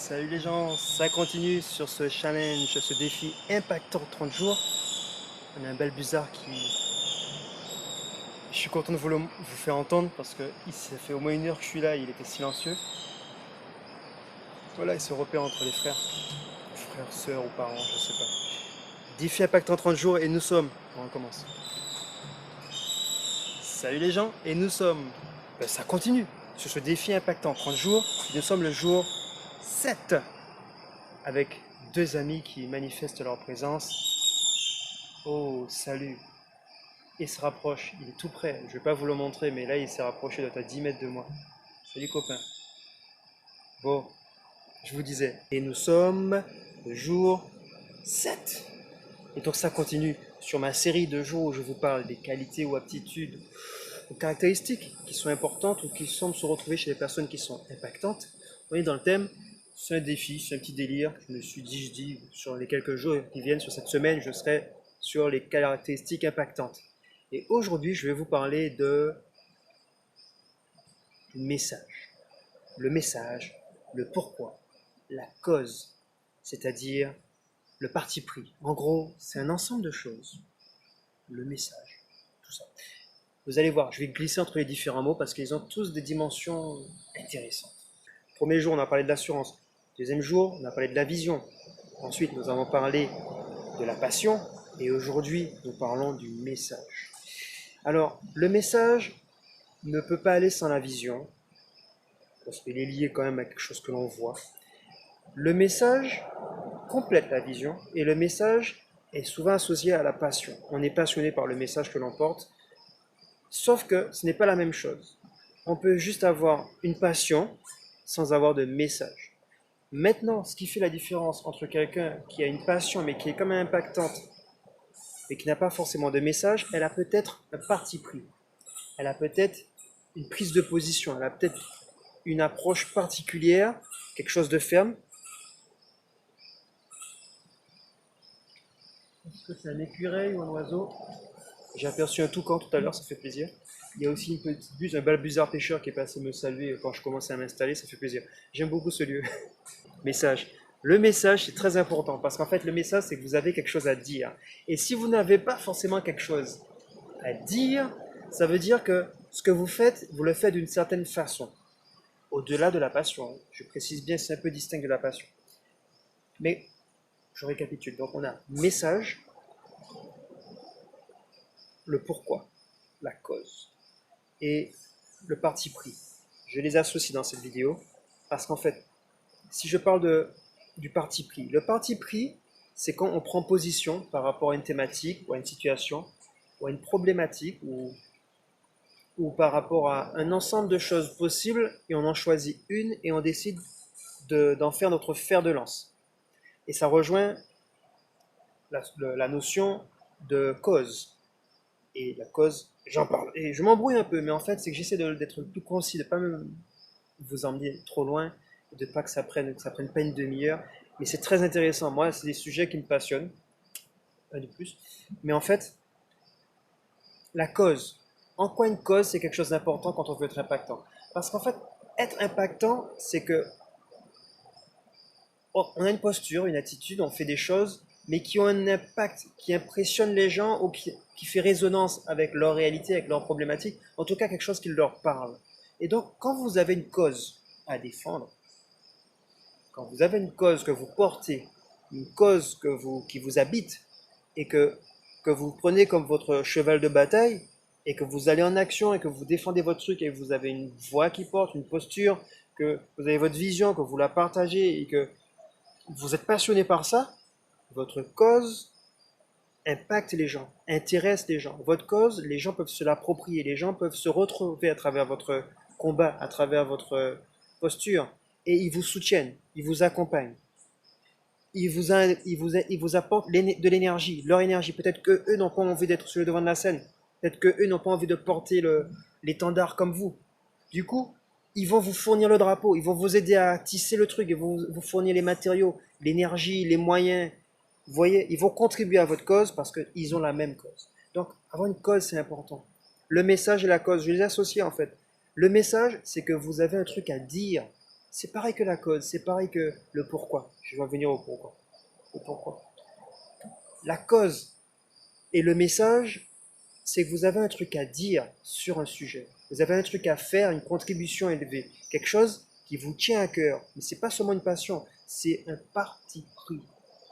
Salut les gens, ça continue sur ce challenge, ce défi impactant 30 jours. On a un Balbuzard Je suis content de vous faire entendre parce que ça fait au moins une heure que je suis là, il était silencieux. Voilà, il se repère entre les frères, sœurs ou parents, je sais pas. Défi impactant 30 jours et nous sommes, on recommence. Salut les gens, et nous sommes, ça continue sur ce défi impactant 30 jours. Nous sommes le jour 7 avec deux amis qui manifestent leur présence. Oh, salut. Il se rapproche, il est tout près. Je vais pas vous le montrer, mais là il s'est rapproché, il doit être à 10 mètres de moi. Salut copain. Bon, je vous disais. Et nous sommes le jour 7. Et donc ça continue sur ma série de jours où je vous parle des qualités ou aptitudes ou caractéristiques qui sont importantes ou qui semblent se retrouver chez les personnes qui sont impactantes. On est dans le thème, c'est un défi, c'est un petit délire. Je dis, sur les quelques jours qui viennent, sur cette semaine, je serai sur les caractéristiques impactantes. Et aujourd'hui, je vais vous parler du message. Le message, le pourquoi, la cause, c'est-à-dire le parti pris. En gros, c'est un ensemble de choses. Le message, tout ça. Vous allez voir, je vais glisser entre les différents mots parce qu'ils ont tous des dimensions intéressantes. Premier jour, on a parlé de l'assurance. Deuxième jour, on a parlé de la vision. Ensuite, nous avons parlé de la passion. Et aujourd'hui, nous parlons du message. Alors, le message ne peut pas aller sans la vision, parce qu'il est lié quand même à quelque chose que l'on voit. Le message complète la vision, et le message est souvent associé à la passion. On est passionné par le message que l'on porte, sauf que ce n'est pas la même chose. On peut juste avoir une passion sans avoir de message. Maintenant, ce qui fait la différence entre quelqu'un qui a une passion mais qui est quand même impactante et qui n'a pas forcément de message, elle a peut-être un parti pris. Elle a peut-être une prise de position, elle a peut-être une approche particulière, quelque chose de ferme. Est-ce que c'est un écureuil ou un oiseau? J'ai aperçu un toucan tout à l'heure, ça fait plaisir. Il y a aussi une petite buse, un balbuzard pêcheur qui est passé me saluer quand je commençais à m'installer, ça fait plaisir. J'aime beaucoup ce lieu. Message. Le message, c'est très important parce qu'en fait, le message, c'est que vous avez quelque chose à dire. Et si vous n'avez pas forcément quelque chose à dire, ça veut dire que ce que vous faites, vous le faites d'une certaine façon. Au-delà de la passion. Je précise bien, c'est un peu distinct de la passion. Mais je récapitule. Donc, on a message, le pourquoi, la cause et le parti pris. Je les associe dans cette vidéo parce qu'en fait, si je parle du parti pris, le parti pris, c'est quand on prend position par rapport à une thématique ou à une situation ou à une problématique ou par rapport à un ensemble de choses possibles et on en choisit une et on décide d'en faire notre fer de lance. Et ça rejoint la notion de cause. Et la cause, j'en parle. Et je m'embrouille un peu, mais en fait, c'est que j'essaie d'être le plus concis, de ne pas vous emmener trop loin, de ne pas que ça prenne pas une demi-heure. Mais c'est très intéressant. Moi, c'est des sujets qui me passionnent, un de plus. Mais en fait, la cause. En quoi une cause, c'est quelque chose d'important quand on veut être impactant? Parce qu'en fait, être impactant, c'est que on a une posture, une attitude, on fait des choses, mais qui ont un impact, qui impressionne les gens ou qui fait résonance avec leur réalité, avec leurs problématiques, en tout cas quelque chose qui leur parle. Et donc, quand vous avez une cause à défendre, quand vous avez une cause que vous portez, une cause qui vous habite, et que vous prenez comme votre cheval de bataille, et que vous allez en action, et que vous défendez votre truc, et que vous avez une voix qui porte, une posture, que vous avez votre vision, que vous la partagez, et que vous êtes passionné par ça, votre cause impacte les gens, intéresse les gens. Votre cause, les gens peuvent se l'approprier, les gens peuvent se retrouver à travers votre combat, à travers votre posture, et ils vous soutiennent, ils vous accompagnent. Ils vous apportent de l'énergie, leur énergie. Peut-être qu'eux n'ont pas envie d'être sur le devant de la scène. Peut-être qu'eux n'ont pas envie de porter l'étendard comme vous. Du coup, ils vont vous fournir le drapeau, ils vont vous aider à tisser le truc, ils vont vous fournir les matériaux, l'énergie, les moyens. Vous voyez, ils vont contribuer à votre cause parce qu'ils ont la même cause. Donc, avoir une cause, c'est important. Le message et la cause, je les associe en fait. Le message, c'est que vous avez un truc à dire. C'est pareil que la cause, c'est pareil que le pourquoi. Je vais revenir au pourquoi. Le pourquoi. La cause et le message, c'est que vous avez un truc à dire sur un sujet. Vous avez un truc à faire, une contribution élevée. Quelque chose qui vous tient à cœur. Mais ce n'est pas seulement une passion, c'est un parti pris.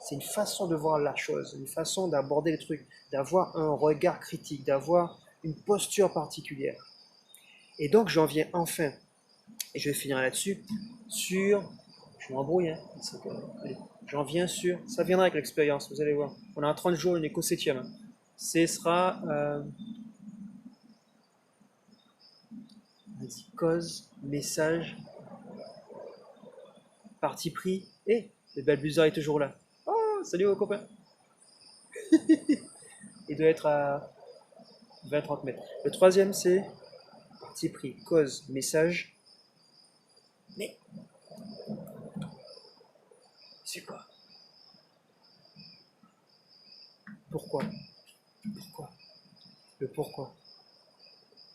C'est une façon de voir la chose, une façon d'aborder les trucs, d'avoir un regard critique, d'avoir une posture particulière. Et donc j'en viens enfin, et je vais finir là-dessus, sur... Je m'embrouille, hein. Allez, j'en viens sur... Ça viendra avec l'expérience, vous allez voir. On a un 30 jours, on est qu'au 7e. Hein. Ce sera... Vas-y, cause, message, parti pris. Et le Balbuzard est toujours là. Oh, salut aux copains. Il doit être à 20-30 mètres. Le troisième, c'est parti pris, cause, message. Mais c'est quoi? Pourquoi? Pourquoi? Le pourquoi.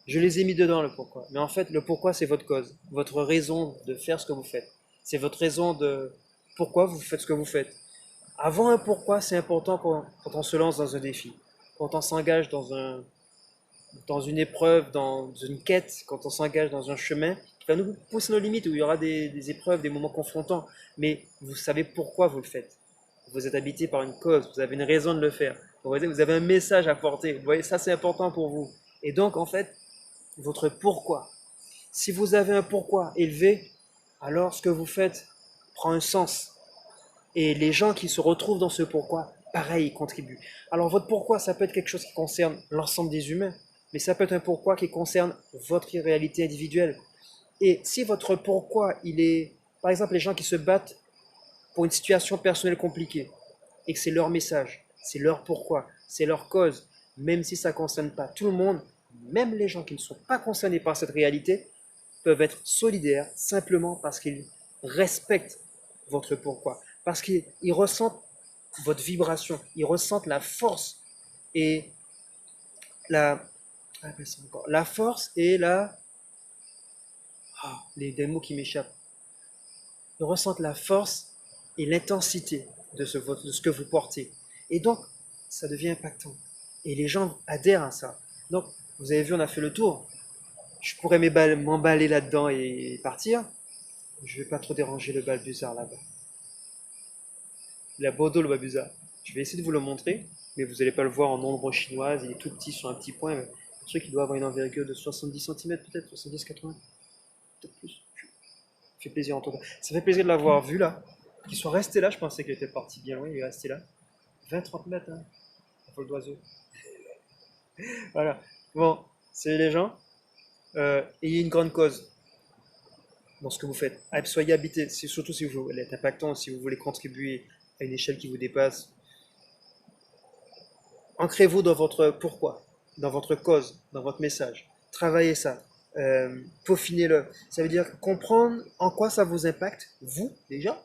Je les ai mis dedans, le pourquoi. Mais en fait, le pourquoi, c'est votre cause. Votre raison de faire ce que vous faites. C'est votre raison de pourquoi vous faites ce que vous faites. Avoir un pourquoi, c'est important quand on se lance dans un défi. Quand on s'engage dans une épreuve, dans une quête, quand on s'engage dans un chemin qui va nous pousser nos limites, où il y aura des épreuves, des moments confrontants. Mais vous savez pourquoi vous le faites. Vous êtes habité par une cause, vous avez une raison de le faire. Vous avez un message à porter. Vous voyez, ça c'est important pour vous. Et donc, en fait, votre pourquoi. Si vous avez un pourquoi élevé, alors ce que vous faites prend un sens. Et les gens qui se retrouvent dans ce pourquoi, pareil, ils contribuent. Alors votre pourquoi, ça peut être quelque chose qui concerne l'ensemble des humains, mais ça peut être un pourquoi qui concerne votre réalité individuelle. Et si votre pourquoi, il est, par exemple, les gens qui se battent pour une situation personnelle compliquée, et que c'est leur message, c'est leur pourquoi, c'est leur cause, même si ça ne concerne pas tout le monde, même les gens qui ne sont pas concernés par cette réalité, peuvent être solidaires simplement parce qu'ils respectent votre pourquoi, parce qu'ils ressentent votre vibration, ils ressentent la force et la, la force et la, des mots qui m'échappent, ils ressentent la force et l'intensité de ce que vous portez. Et donc, ça devient impactant. Et les gens adhèrent à ça. Donc, vous avez vu, on a fait le tour. Je pourrais m'emballer là-dedans et partir. Je ne vais pas trop déranger le balbuzard là-bas. La Bordeaux, le Babuza. Je vais essayer de vous le montrer, mais vous n'allez pas le voir en ombre chinoise. Il est tout petit sur un petit point. Le truc, il doit avoir une envergure de 70 cm peut-être, 70-80, peut-être plus. Ça fait plaisir en tout cas. Ça fait plaisir de l'avoir vu là. Qu'il soit resté là, je pensais qu'il était parti bien loin, il est resté là. 20-30 mètres, hein. Un vol d'oiseau. Voilà. Bon, c'est les gens. Ayez une grande cause dans ce que vous faites. Soyez habité, c'est surtout si vous voulez être impactant, si vous voulez contribuer à une échelle qui vous dépasse. Ancrez-vous dans votre pourquoi, dans votre cause, dans votre message. Travaillez ça. Peaufinez-le. Ça veut dire comprendre en quoi ça vous impacte, vous, déjà,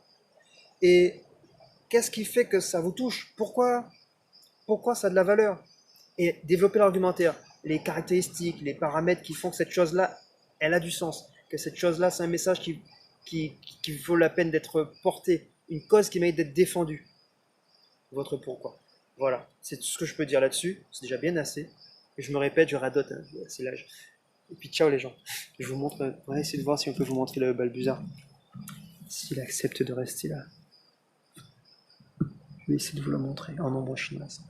et qu'est-ce qui fait que ça vous touche. Pourquoi ça a de la valeur. Et développer l'argumentaire. Les caractéristiques, les paramètres qui font que cette chose-là, elle a du sens. Que cette chose-là, c'est un message qui vaut la peine d'être porté. Une cause qui mérite d'être défendue. Votre pourquoi. Voilà, c'est tout ce que je peux dire là-dessus. C'est déjà bien assez. Et je me répète, je radote, hein, c'est l'âge. Et puis ciao les gens. Je vous montre, on va essayer de voir si on peut vous montrer le balbuzard. S'il accepte de rester là. Je vais essayer de vous le montrer en ombre chinoise.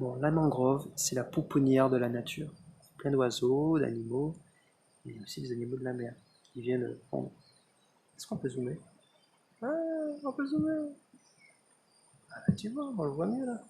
Bon, la mangrove, c'est la pouponnière de la nature. Plein d'oiseaux, d'animaux, et aussi des animaux de la mer qui viennent pondre. Est-ce qu'on peut zoomer? Ah, on peut zoomer. Ah bah tu vois, on le voit mieux là.